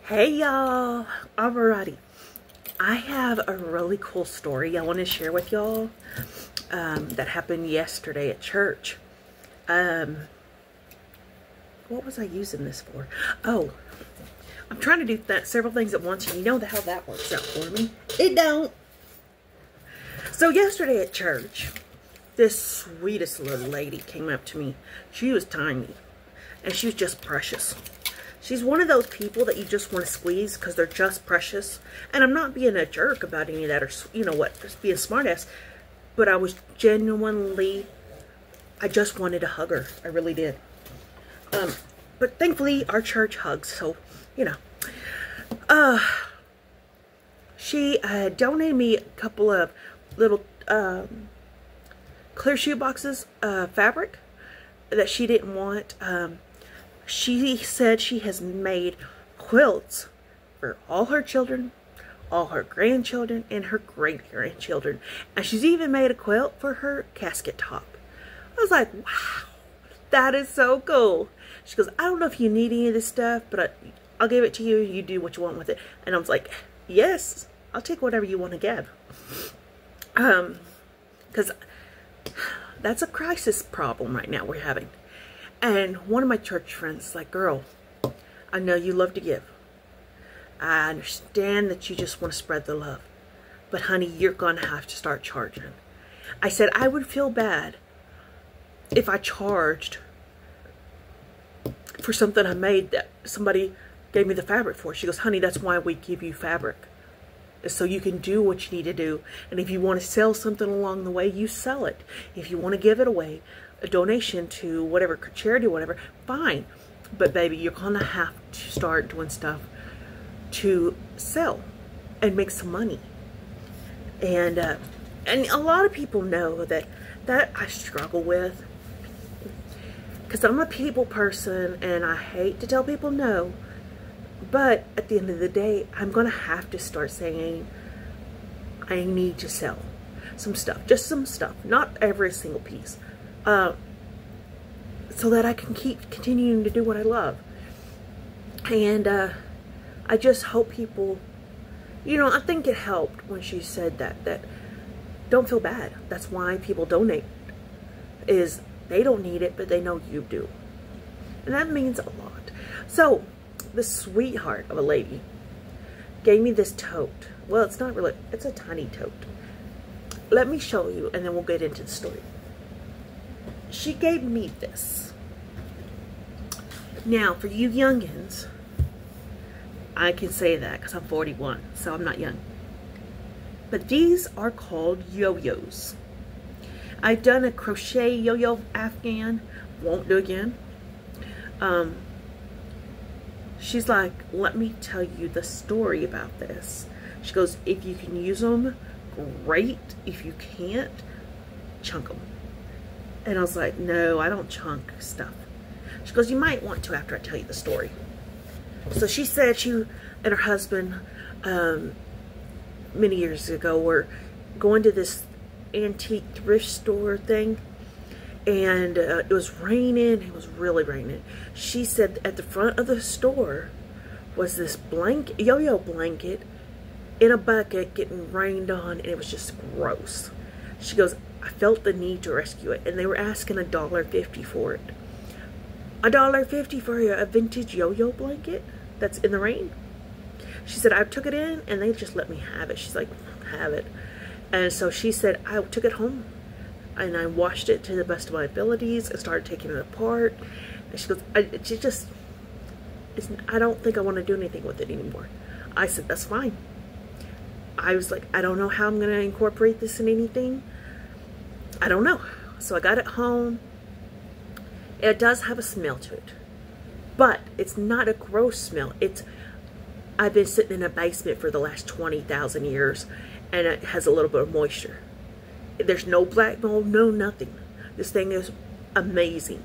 Hey y'all, alrighty. I have a really cool story I want to share with y'all that happened yesterday at church. What was I using this for? Oh, I'm trying to do several things at once, and you know how that works out for me. It don't. So yesterday at church, this sweetest little lady came up to me. She was tiny, and she was just precious. She's one of those people that you just want to squeeze because they're just precious. And I'm not being a jerk about any of that, or, you know what, just being a smartass. But I was genuinely, I just wanted to hug her. I really did. But thankfully, our church hugs, so, you know. She donated me a couple of little clear shoe boxes of fabric that she didn't want. She said she has made quilts for all her children, all her grandchildren, and her great-grandchildren. And she's even made a quilt for her casket top. I was like, wow, that is so cool. She goes, I don't know if you need any of this stuff, but I'll give it to you. You do what you want with it. And I was like, yes, I'll take whatever you want to give. Because that's a crisis problem right now we're having. And one of my church friends is like, girl, I know you love to give. I understand that you just want to spread the love. But honey, you're going to have to start charging. I said, I would feel bad if I charged for something I made that somebody gave me the fabric for. She goes, honey, that's why we give you fabric. So you can do what you need to do. And if you want to sell something along the way, you sell it. If you want to give it away, a donation to whatever charity or whatever, fine. But baby, you're gonna have to start doing stuff to sell and make some money. And a lot of people know that I struggle with, because I'm a people person and I hate to tell people no. But at the end of the day, I'm gonna have to start saying I need to sell some stuff, just some stuff, not every single piece. So that I can keep continuing to do what I love. And I just hope people, you know, I think it helped when she said that don't feel bad. That's why people donate, is they don't need it, but they know you do. And that means a lot. So the sweetheart of a lady gave me this tote. Well, it's not really, it's a tiny tote. Let me show you, and then we'll get into the story. She gave me this. Now, for you youngins, I can say that because I'm 41, so I'm not young. But these are called yo-yos. I've done a crochet yo-yo Afghan. Won't do again. She's like, let me tell you the story about this. She goes, if you can use them, great. If you can't, chunk them. And I was like, no, I don't chunk stuff. She goes, you might want to after I tell you the story. So she said she and her husband, many years ago, were going to this antique thrift store thing. And it was raining. It was really raining. She said at the front of the store was this blanket, yo-yo blanket in a bucket getting rained on. And it was just gross. She goes, I felt the need to rescue it, and they were asking $1.50 for it. $1.50 for a vintage yo-yo blanket that's in the rain? She said, I took it in, and they just let me have it. She's like, have it. And so she said, I took it home, and I washed it to the best of my abilities, and started taking it apart. And she goes, I don't think I want to do anything with it anymore. I said, that's fine. I was like, I don't know how I'm going to incorporate this in anything. I don't know. So I got it home. It does have a smell to it, but it's not a gross smell. I've been sitting in a basement for the last 20,000 years, and it has a little bit of moisture. There's no black mold, no nothing. This thing is amazing.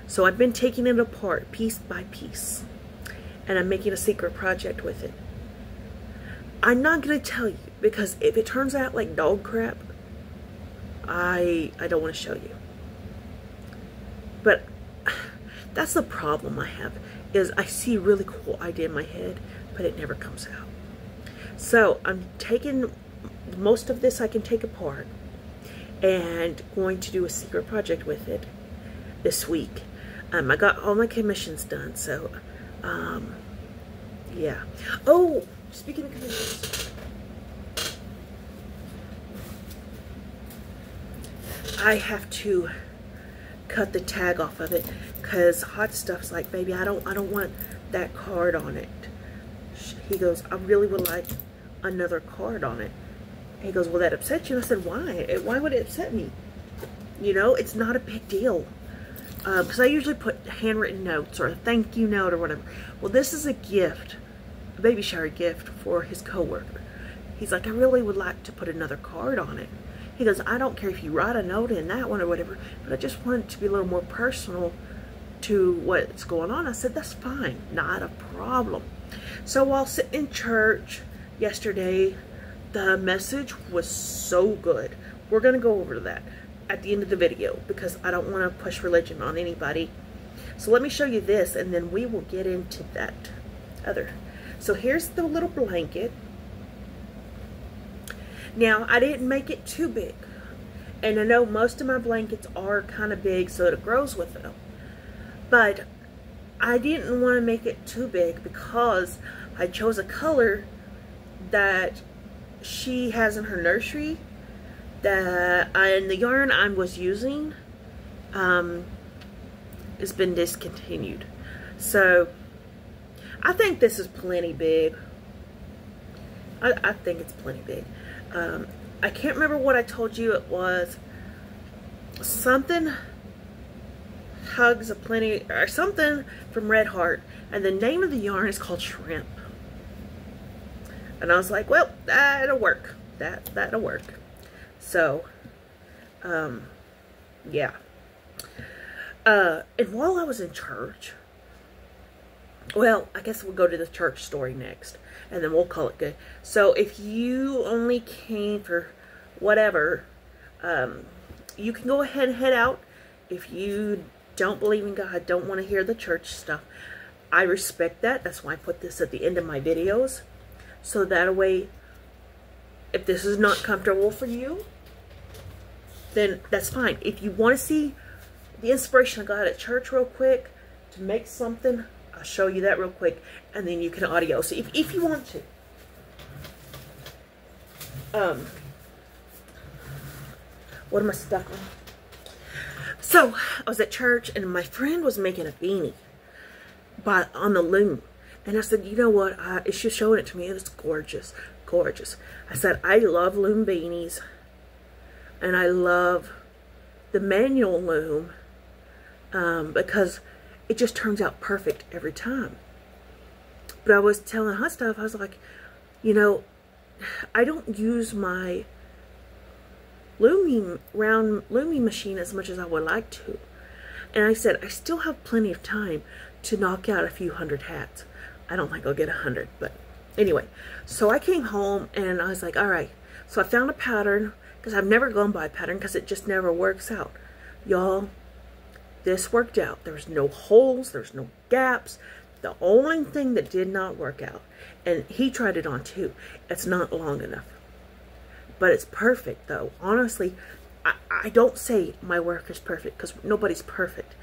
So I've been taking it apart piece by piece, and I'm making a secret project with it. I'm not going to tell you, because if it turns out like dog crap, I don't want to show you. But that's the problem I have, is I see a really cool idea in my head, but it never comes out. So I'm taking most of this I can take apart and going to do a secret project with it this week. I got all my commissions done, so yeah. Oh, speaking of commissions, I have to cut the tag off of it because Hot Stuff's like, baby, I don't want that card on it. He goes, I really would like another card on it. He goes, will that upset you? And I said, why? Why would it upset me? You know, it's not a big deal. Because I usually put handwritten notes or a thank you note or whatever. Well, this is a gift, a baby shower gift for his coworker. He's like, I really would like to put another card on it. He goes, I don't care if you write a note in that one or whatever, but I just want it to be a little more personal to what's going on. I said, that's fine, not a problem. So while sitting in church yesterday, the message was so good. We're going to go over that at the end of the video because I don't want to push religion on anybody. So let me show you this and then we will get into that other. So here's the little blanket. Now, I didn't make it too big. And I know most of my blankets are kind of big so it grows with them. But I didn't want to make it too big because I chose a color that she has in her nursery that and the yarn I was using has been discontinued. So I think this is plenty big. I think it's plenty big. I can't remember what I told you it was. Something Hugs of Plenty or something from Red Heart, and the name of the yarn is called Shrimp. And I was like, well, that'll work. That'll work. So, yeah. And while I was in church, well, I guess we'll go to the church story next, and then we'll call it good. So, if you only came for whatever, you can go ahead and head out. If you don't believe in God, don't want to hear the church stuff, I respect that. That's why I put this at the end of my videos. So that way, if this is not comfortable for you, then that's fine. If you want to see the inspiration I got at church real quick to make something, I'll show you that real quick, and then you can audio. So if you want to. What am I stuck on? So, I was at church, and my friend was making a beanie on the loom. And I said, you know what? She's showing it to me. It was gorgeous. Gorgeous. I said, I love loom beanies. And I love the manual loom because it just turns out perfect every time. But I was telling Hot Stuff, I was like, you know, I don't use my round looming machine as much as I would like to. And I said, I still have plenty of time to knock out a few hundred hats. I don't think I'll get 100, but anyway. So I came home and I was like, all right. So I found a pattern because I've never gone by a pattern because it just never works out. Y'all, this worked out. There was no holes. There's no gaps. The only thing that did not work out, and he tried it on too, it's not long enough. But it's perfect though. Honestly, I don't say my work is perfect because nobody's perfect.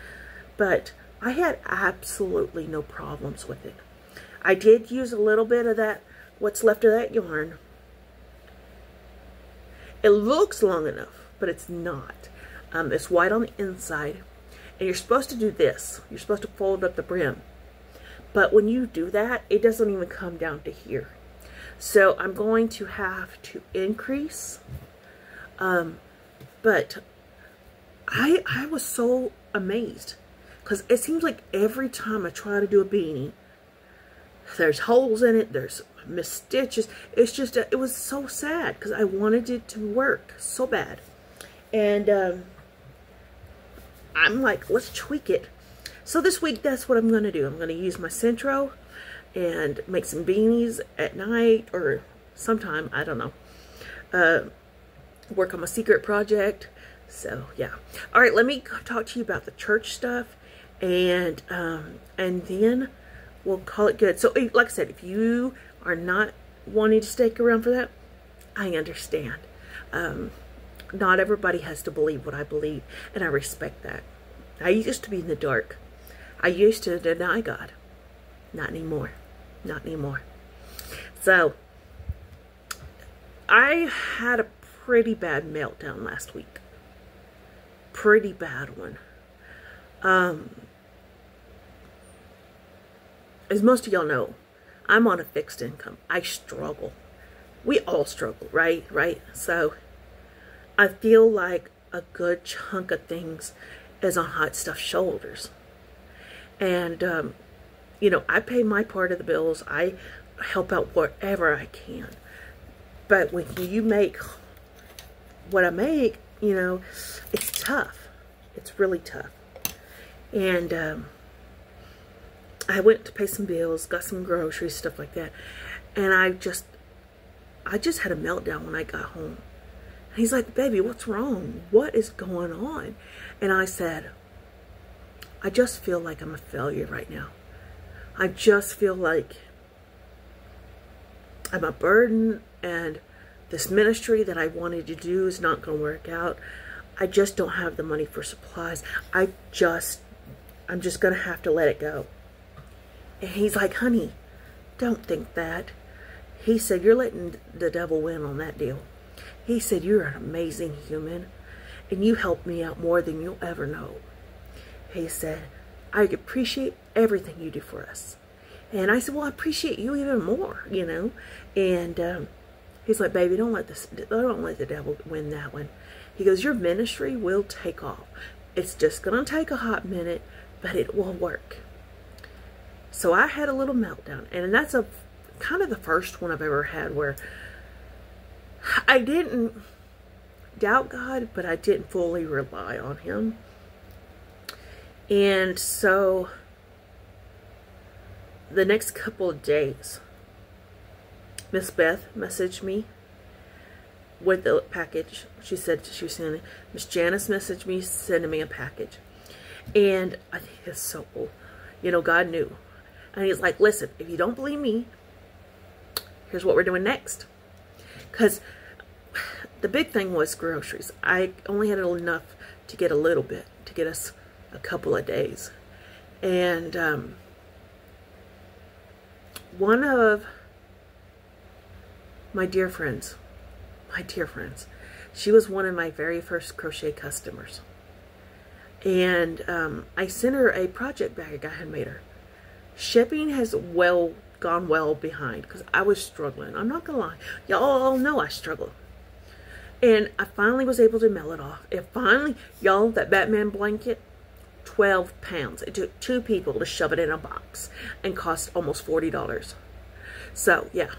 But I had absolutely no problems with it. I did use a little bit of that, what's left of that yarn. It looks long enough, but it's not. It's white on the inside. And you're supposed to do this. You're supposed to fold up the brim. But when you do that, it doesn't even come down to here. So I'm going to have to increase. But I was so amazed. Because it seems like every time I try to do a beanie, there's holes in it, there's missed stitches. It's just, it was so sad because I wanted it to work so bad. And I'm like, let's tweak it. So this week, that's what I'm going to do. I'm going to use my Centro and make some beanies at night or sometime, I don't know. Work on my secret project. So, yeah. All right, let me talk to you about the church stuff. And then we'll call it good. So, like I said, if you are not wanting to stick around for that, I understand. Not everybody has to believe what I believe, and I respect that. I used to be in the dark. I used to deny God. Not anymore. Not anymore. So, I had a pretty bad meltdown last week. Pretty bad one. As most of y'all know, I'm on a fixed income. I struggle. We all struggle, right? So, I feel like a good chunk of things is on Hot Stuff's shoulders. And, you know, I pay my part of the bills. I help out wherever I can. But when you make what I make, you know, it's tough. It's really tough. And I went to pay some bills, got some groceries, stuff like that. And I just had a meltdown when I got home. And he's like, baby, what's wrong? What is going on? And I said, I just feel like I'm a failure right now. I just feel like I'm a burden, and this ministry that I wanted to do is not going to work out. I just don't have the money for supplies. I'm just going to have to let it go. And he's like, honey, don't think that. He said, you're letting the devil win on that deal. He said, you're an amazing human, and you helped me out more than you'll ever know. He said, I appreciate everything you do for us. And I said, well, I appreciate you even more, you know. And he's like, baby, don't let the devil win that one. He goes, your ministry will take off. It's just going to take a hot minute, but it will work. So I had a little meltdown. And that's kind of the first one I've ever had where I didn't doubt God, but I didn't fully rely on Him. And so the next couple of days, Miss Beth messaged me with the package. She said she was sending it. Miss Janice messaged me, sending me a package. And I think it's so cool. You know, God knew. And He's like, listen, if you don't believe me, here's what we're doing next. Because the big thing was groceries. I only had enough to get a little bit, to get us a couple of days. And one of my dear friends, she was one of my very first crochet customers. And I sent her a project bag I had made her. Shipping has gone well behind because I was struggling. I'm not gonna lie, y'all all know I struggle. And I finally was able to mail it off. And finally, y'all, that Batman blanket, 12 pounds. It took 2 people to shove it in a box and cost almost $40. So, yeah.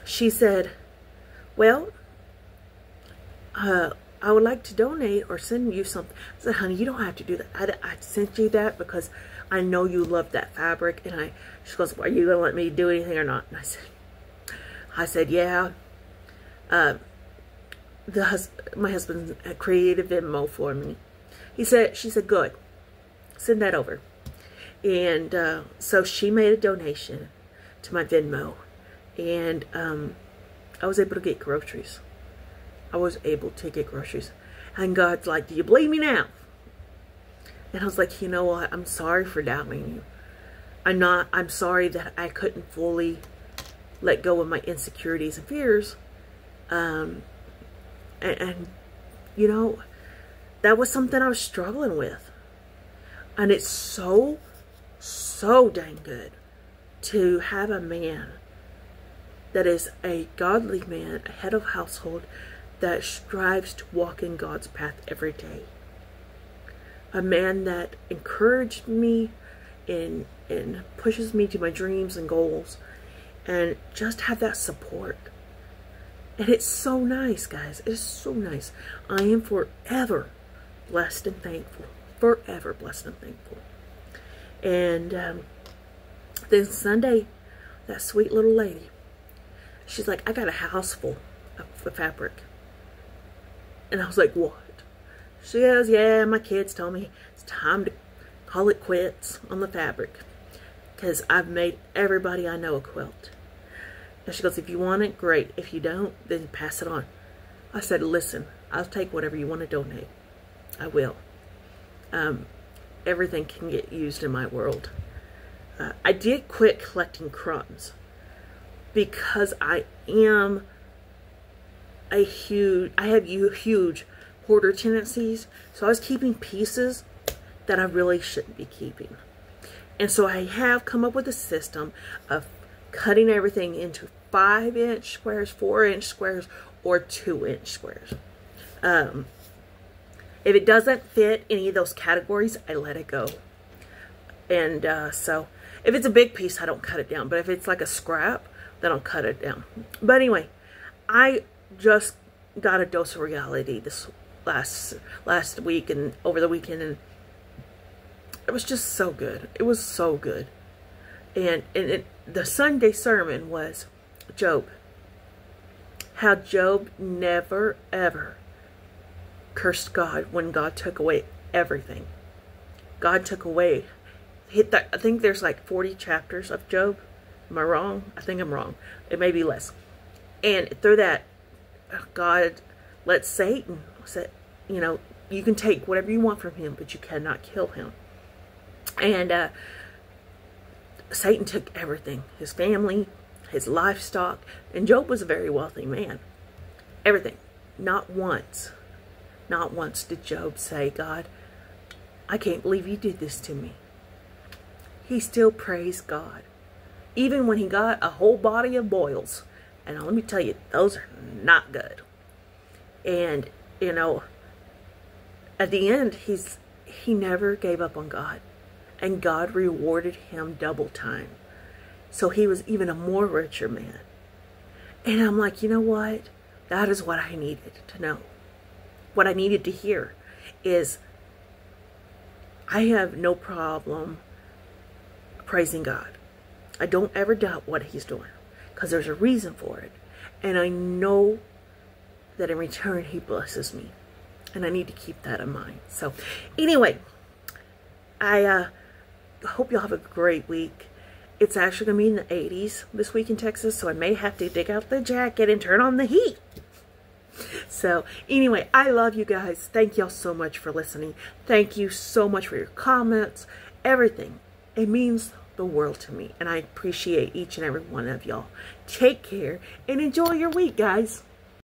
She said, well, I would like to donate or send you something. I said, honey, you don't have to do that. I sent you that because I know you love that fabric. And she goes, well, are you going to let me do anything or not? And I said, yeah. My husband created Venmo for me. She said, good. Send that over. And so she made a donation to my Venmo. And I was able to get groceries. And God's like, do you believe me now? And I was like, you know what? I'm sorry for doubting you. I'm sorry that I couldn't fully let go of my insecurities and fears. And you know, that was something I was struggling with. And it's so dang good to have a man that is a godly man, a head of household, that strives to walk in God's path every day. A man that encouraged me and pushes me to my dreams and goals, and just have that support. And it's so nice, guys. It's so nice. I am forever blessed and thankful. Forever blessed and thankful. And then Sunday, that sweet little lady, she's like, I got a house full of fabric. And I was like, what? She goes, yeah, my kids told me it's time call it quits on the fabric, because I've made everybody I know a quilt. And she goes, if you want it, great. If you don't, then pass it on. I said, listen, I'll take whatever you want to donate. I will. Everything can get used in my world. I did quit collecting crumbs because I have huge hoarder tendencies. So I was keeping pieces that I really shouldn't be keeping. And so I have come up with a system of cutting everything into 5-inch squares, 4-inch squares, or 2-inch squares. If it doesn't fit any of those categories, I let it go. And so if it's a big piece, I don't cut it down. But if it's like a scrap, then I'll cut it down. But anyway, I just got a dose of reality this last week and over the weekend, and it was just so good. It was so good. And the Sunday sermon was Job. How Job never, ever cursed God when God took away everything. God took away, I think there's like 40 chapters of Job. Am I wrong? I think I'm wrong. It may be less. And through that, God let Satan say, you know, you can take whatever you want from him, but you cannot kill him. And Satan took everything. His family, his livestock. And Job was a very wealthy man. Everything. Not once did Job say, God, I can't believe you did this to me. He still praised God. Even when he got a whole body of boils. And let me tell you, those are not good. And, you know, at the end, he never gave up on God. And God rewarded him double time. So he was even a more richer man. And I'm like, you know what? That is what I needed to know. What I needed to hear is I have no problem praising God. I don't ever doubt what he's doing because there's a reason for it. And I know that in return he blesses me. And I need to keep that in mind. So anyway, I hope y'all have a great week. It's actually going to be in the 80s this week in Texas, so I may have to dig out the jacket and turn on the heat. So anyway, I love you guys. Thank y'all so much for listening. Thank you so much for your comments, everything. It means the world to me, and I appreciate each and every one of y'all. Take care and enjoy your week, guys.